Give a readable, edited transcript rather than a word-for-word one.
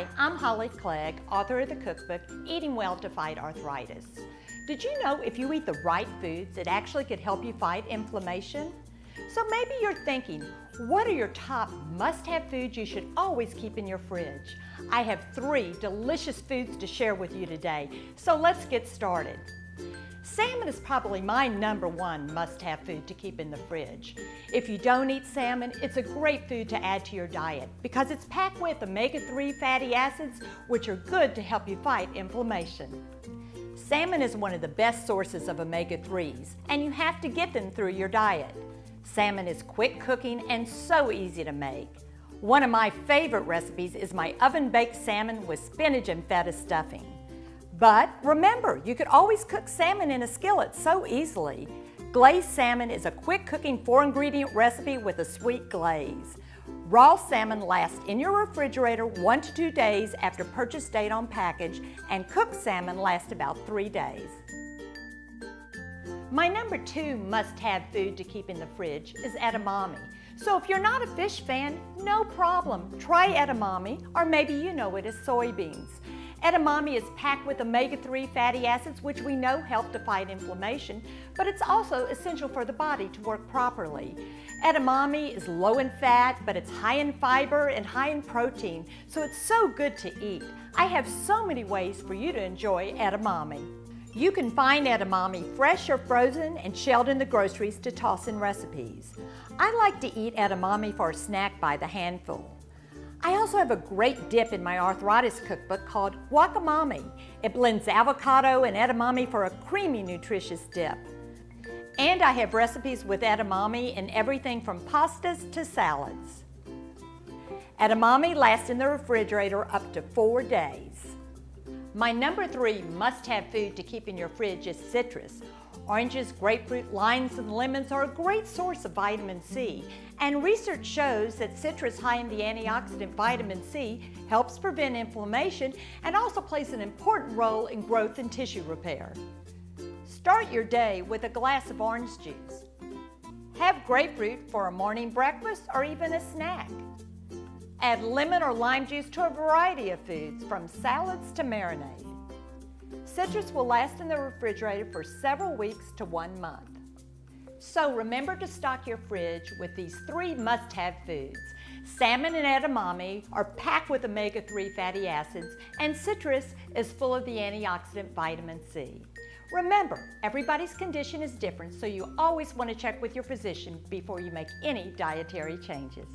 Hi, I'm Holly Clegg, author of the cookbook, Eating Well to Fight Arthritis. Did you know if you eat the right foods, it actually could help you fight inflammation? So maybe you're thinking, what are your top must-have foods you should always keep in your fridge? I have 3 delicious foods to share with you today, so let's get started. Salmon is probably my #1 must-have food to keep in the fridge. If you don't eat salmon, it's a great food to add to your diet because it's packed with omega-3 fatty acids, which are good to help you fight inflammation. Salmon is one of the best sources of omega-3s, and you have to get them through your diet. Salmon is quick cooking and so easy to make. One of my favorite recipes is my oven-baked salmon with spinach and feta stuffing. But remember, you could always cook salmon in a skillet so easily. Glazed salmon is a quick cooking 4-ingredient recipe with a sweet glaze. Raw salmon lasts in your refrigerator 1 to 2 days after purchase date on package, and cooked salmon lasts about 3 days. My #2 must-have food to keep in the fridge is edamame. So if you're not a fish fan, no problem. Try edamame, or maybe you know it as soybeans. Edamame is packed with omega-3 fatty acids, which we know help to fight inflammation, but it's also essential for the body to work properly. Edamame is low in fat, but it's high in fiber and high in protein, so it's so good to eat. I have so many ways for you to enjoy edamame. You can find edamame fresh or frozen and shelled in the groceries to toss in recipes. I like to eat edamame for a snack by the handful. I also have a great dip in my arthritis cookbook called guacamole. It blends avocado and edamame for a creamy, nutritious dip. And I have recipes with edamame in everything from pastas to salads. Edamame lasts in the refrigerator up to 4 days. My #3 must-have food to keep in your fridge is citrus. Oranges, grapefruit, limes, and lemons are a great source of vitamin C, and research shows that citrus high in the antioxidant vitamin C helps prevent inflammation and also plays an important role in growth and tissue repair. Start your day with a glass of orange juice. Have grapefruit for a morning breakfast or even a snack. Add lemon or lime juice to a variety of foods, from salads to marinade. Citrus will last in the refrigerator for several weeks to 1 month. So remember to stock your fridge with these 3 must-have foods. Salmon and edamame are packed with omega-3 fatty acids, and citrus is full of the antioxidant vitamin C. Remember, everybody's condition is different, so you always want to check with your physician before you make any dietary changes.